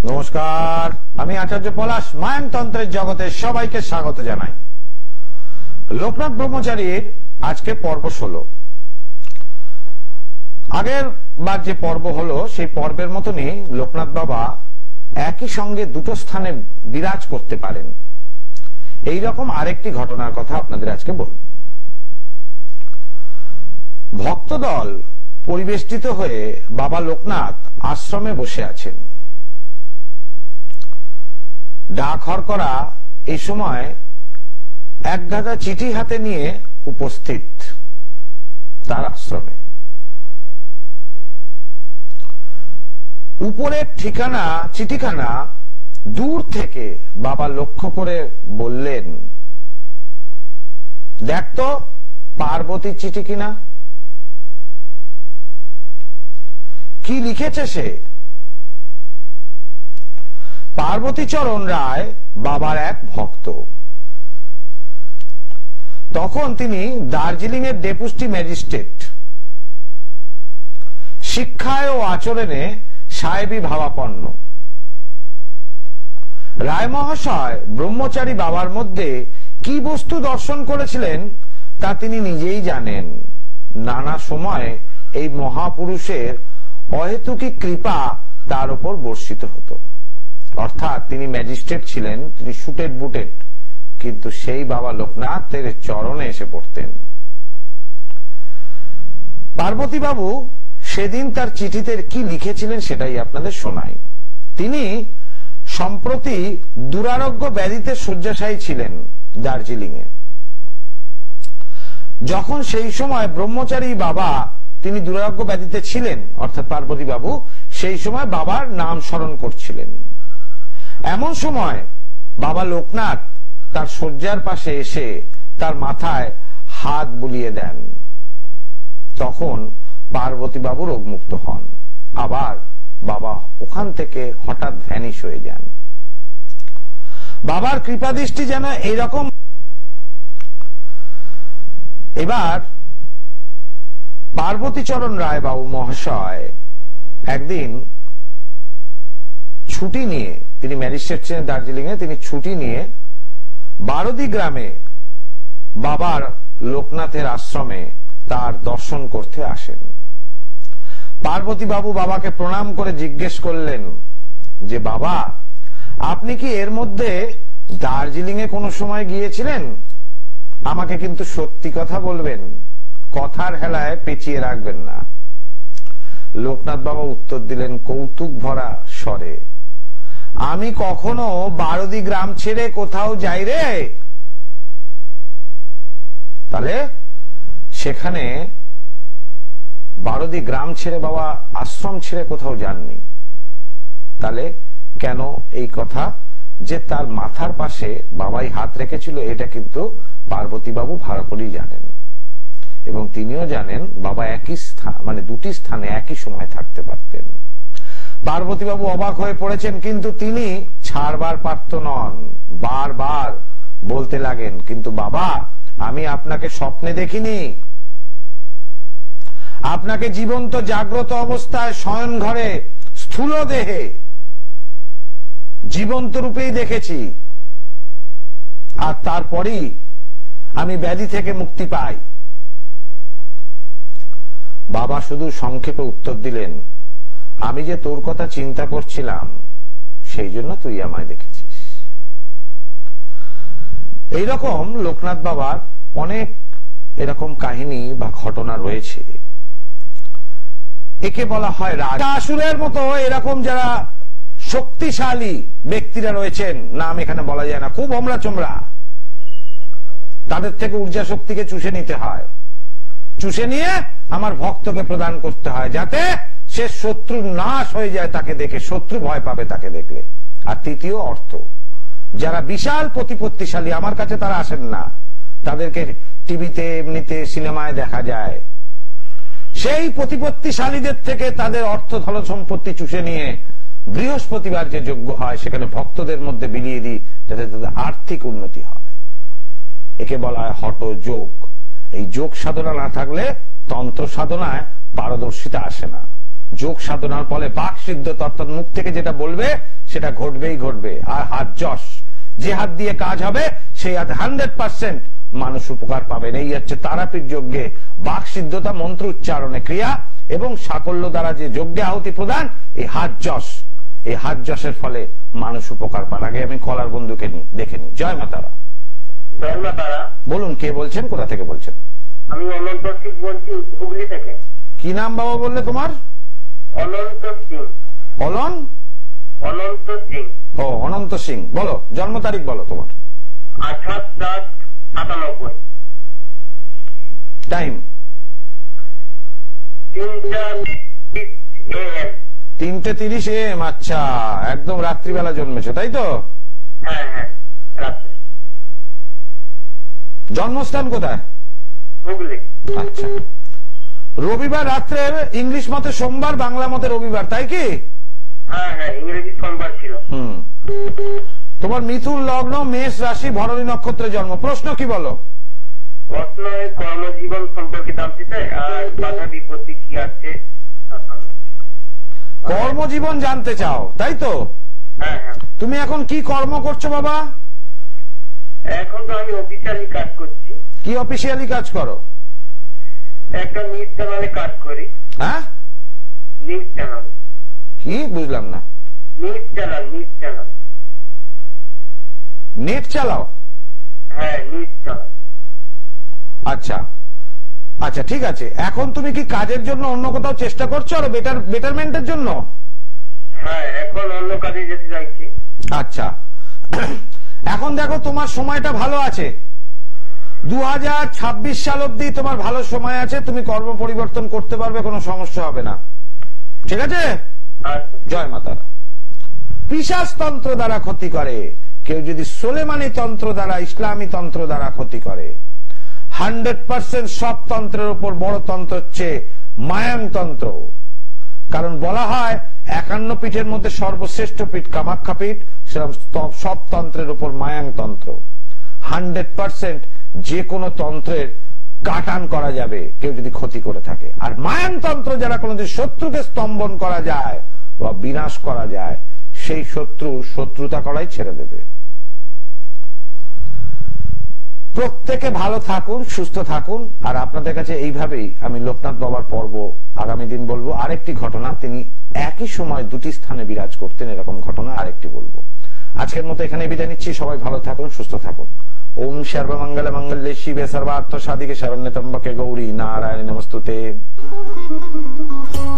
নমস্কার, আমি আচার্য পলাশ মায়ানতন্ত্রের জগতে সবাইকে স্বাগত জানাই। লোকনাথ ব্রহ্মচারীর আজকে পর্ব 16। আগের বার যে পর্ব হলো সেই পর্বের মতনই লোকনাথ বাবা একই সঙ্গে দুটো স্থানে বিরাজ করতে পারেন, এই রকম আরেকটি ঘটনার কথা আপনাদের আজকে বলব। ভক্তদল পরিবেষ্টিত হয়ে বাবা লোকনাথ আশ্রমে বসে আছেন। ডাক হরকরা এই সময় এক গাদা চিঠি হাতে নিয়ে উপস্থিত তার আশ্রমে। উপরের চিঠিখানা দূর থেকে বাবা লক্ষ্য করে বললেন, দেখ তো পার্বতীর চিঠি কিনা, কি লিখেছে সে। পার্বতীচরণ রায় বাবার এক ভক্ত। তখন তিনি দার্জিলিং এর ডেপুটি ম্যাজিস্ট্রেট, শিক্ষায় ও আচরণে সাহেবী ভাবাপন্ন। রায় মহাশয় ব্রহ্মচারী বাবার মধ্যে কি বস্তু দর্শন করেছিলেন তা তিনি নিজেই জানেন। নানা সময় এই মহাপুরুষের অহেতুকী কৃপা তার উপর বর্ষিত হতো। অর্থাৎ তিনি ম্যাজিস্ট্রেট ছিলেন, তিনি সুটেড বুটেড, কিন্তু সেই বাবা লোকনাথের চরণে এসে পড়তেন। পার্বতী বাবু সেদিন তার চিঠিতে কি লিখেছিলেন সেটাই আপনাদের শোনাই। তিনি সম্প্রতি দুরারোগ্য ব্যাধিতে শয্যাশায়ী ছিলেন দার্জিলিং এ। যখন সেই সময় ব্রহ্মচারী বাবা, তিনি দুরারোগ্য ব্যাধিতে ছিলেন, অর্থাৎ পার্বতী বাবু সেই সময় বাবার নাম স্মরণ করছিলেন। এমন সময় বাবা লোকনাথ তার শয্যার পাশে এসে তার মাথায় হাত বুলিয়ে দেন। তখন পার্বতী বাবু রোগমুক্ত হন। আবার বাবা ওখান থেকে হঠাৎ ভ্যানিশ হয়ে যান। বাবার কৃপাদৃষ্টি যেন এইরকম। এবার পার্বতীচরণ রায় বাবু মহাশয় একদিন ছুটি নিয়ে, তিনি ম্যাজিস্ট্রেট ছিলেন দার্জিলিং এ, তিনি ছুটি নিয়ে বারোদি গ্রামে বাবার লোকনাথের আশ্রমে তার দর্শন করতে আসেন। পার্বতী বাবু বাবাকে প্রণাম করে জিজ্ঞেস করলেন যে, বাবা আপনি কি এর মধ্যে দার্জিলিং এ কোনো সময় গিয়েছিলেন? আমাকে কিন্তু সত্যি কথা বলবেন, কথার হেলায় পেঁচিয়ে রাখবেন না। লোকনাথ বাবা উত্তর দিলেন কৌতুক ভরা স্বরে, আমি কখনো বারোদি গ্রাম ছেড়ে কোথাও যাই রে। তাহলে সেখানে বারোদি গ্রাম ছেড়ে বাবা আশ্রম ছেড়ে কোথাও যাননি। তাহলে কেন এই কথা যে তার মাথার পাশে বাবাই হাত রেখেছিল, এটা কিন্তু পার্বতী বাবু ভালো করেই জানেন, এবং তিনিও জানেন বাবা একই স্থান, মানে দুটি স্থানে একই সময় থাকতে পারতেন। পার্বতী বাবু অবাক হয়ে পড়েছেন, কিন্তু তিনি ছাড়বার পারত নন। বারবার বলতে লাগেন, কিন্তু বাবা আমি আপনাকে স্বপ্নে দেখিনি, আপনাকে জীবন্ত জাগ্রত অবস্থায় শয়ন ঘরে স্থূল দেহে জীবন্ত রূপেই দেখেছি, আর তারপরেই আমি ব্যাধি থেকে মুক্তি পাই। বাবা শুধু সংক্ষেপে উত্তর দিলেন, আমি যে তোর কথা চিন্তা করছিলাম সেই জন্য তুই আমায় দেখেছিস। এইরকম লোকনাথ বাবার অনেক এরকম কাহিনী বা ঘটনা রয়েছে। একে বলা হয় রাজাসুরের মতো এরকম যারা শক্তিশালী ব্যক্তিরা রয়েছেন, নাম এখানে বলা যায় না, খুব হোমরা চোমরা, তাদের থেকে ঊর্জা শক্তিকে চুষে নিতে হয়, চুষে নিয়ে আমার ভক্তকে প্রদান করতে হয়, যাতে সে শত্রু নাশ হয়ে যায় তাকে দেখে, শত্রু ভয় পাবে তাকে দেখলে। আর তৃতীয় অর্থ, যারা বিশাল প্রতিপত্তিশালী, আমার কাছে তারা আসেন না, তাদেরকে টিভিতে এমনিতে সিনেমায় দেখা যায়, সেই প্রতিপত্তিশালীদের থেকে তাদের অর্থ ধন সম্পত্তি চুষে নিয়ে বৃহস্পতিবার যে যজ্ঞ হয় সেখানে ভক্তদের মধ্যে বিলিয়ে দিই, যাতে তাদের আর্থিক উন্নতি হয়। একে বলা হয় হঠ যোগ। এই যোগ সাধনা না থাকলে তন্ত্র সাধনায় পারদর্শিতা আসে না। যোগ সাধনার ফলে বাক সিদ্ধতা অর্থাৎ মুখ থেকে যেটা বলবে সেটা ঘটবেই ঘটবে। আর হাত যশ, যে হাত দিয়ে কাজ হবে সেই হাত 100% মানুষ উপকার পাবেন। এই হচ্ছে তারাপীঠ যজ্ঞে বাক সিদ্ধতা মন্ত্র উচ্চারণে ক্রিয়া এবং সাকল্য দ্বারা যে যজ্ঞে আহুতি প্রদান, এই হাত যশ, এই হাত যশের ফলে মানুষ উপকার পান। আগে আমি কলার বন্ধুকে দেখে নি। জয় মা তারা। জয় মা তারা। বলুন, কে বলছেন, কোথা থেকে বলছেন? আমি অনন্ত সিং বলছি, হুগলি থেকে। কি নাম বাবা বললে তোমার? অনন্ত সিং। অনন্ত সিং। ও, অনন্ত সিং। বলো, জন্ম তারিখ বলো তোমার। 28/7/97। টাইম? 3:30 AM। আচ্ছা, একদম রাত্রিবেলা জন্মেছো তাই তো? হ্যাঁ হ্যাঁ, রাত্রে। জন্মস্থান কোথায়? হুগলি। আচ্ছা, রবিবার রাত্রের ইংলিশ মতে সোমবার, বাংলা মতে রবিবার, তাই কি? হ্যাঁ হ্যাঁ, ইংরেজি সোমবার ছিল। তোমার মিথুন লগ্ন, মেষ রাশি, ভরণী নক্ষত্রে জন্ম। প্রশ্ন কি বলো? প্রশ্ন কর্মজীবন সম্পর্কে জানতে চাই, আর বাধা বিপত্তি কি আছে। কর্মজীবন জানতে চাও তাই তো? হ্যাঁ হ্যাঁ। তুমি এখন কি কর্ম করছো বাবা? এখন তো আমি অফিসিয়ালি কাজ করছি। কি অফিসিয়ালি কাজ করো? একটা নিউজ চ্যানেলে কাজ করি। হ্যাঁ, নিউজ চ্যানেল। কি বুঝলাম না? News channel. নেট চালাও? হ্যাঁ, নিউজ চ্যানেল। আচ্ছা আচ্ছা, ঠিক আছে। এখন তুমি কি কাজের জন্য অন্য কোথাও চেষ্টা করছো আর বেটারমেন্টের জন্য? হ্যাঁ, এখন অন্য কাজে যেতে চাইছি। আচ্ছা, এখন দেখো তোমার সময়টা ভালো আছে। 2026 সাল অব্দি তোমার ভালো সময় আছে, তুমি কর্ম পরিবর্তন করতে পারবে, কোনো সমস্যা হবে না। ঠিক আছে? জয় মাতারা। পিশাচ তন্ত্র দ্বারা ক্ষতি করে কেউ যদি সোলেমানি তন্ত্র দ্বারা, ইসলামী তন্ত্র দ্বারা ক্ষতি করে, 100% সব তন্ত্রের উপর বড় তন্ত্র হচ্ছে মায়াং তন্ত্র। কারণ বলা হয় 51 পীঠের মধ্যে সর্বশ্রেষ্ঠ পীঠ কামাখ্যা পীঠ, সেরকম সব তন্ত্রের উপর মায়াং তন্ত্র। 100% যে কোনো তন্ত্রের কাটান করা যাবে কেউ যদি ক্ষতি করে থাকে। আর মায়াং তন্ত্র যারা কোনোদিন শত্রুকে স্তম্ভন করা যায় বা বিনাশ করা যায়, সেই শত্রুতা করাই ছেড়ে দেবে। প্রত্যেকে ভালো থাকুন, সুস্থ থাকুন। আর আপনাদের কাছে এইভাবেই আমি লোকনাথ বাবার পর্ব আগামী দিন বলবো। আরেকটি ঘটনা, তিনি একই সময় দুটি স্থানে বিরাজ করতেন, এরকম ঘটনা আরেকটি বলবো। আজকের মতো এখানে বিদায় নিচ্ছি। সবাই ভালো থাকুন, সুস্থ থাকুন। ওম সর্বমঙ্গল মঙ্গলে শিবে সর্বার্থ সাধিকে শরণ্যে ত্র্যম্বকে গৌরী নারায়ণী নমস্তুতে।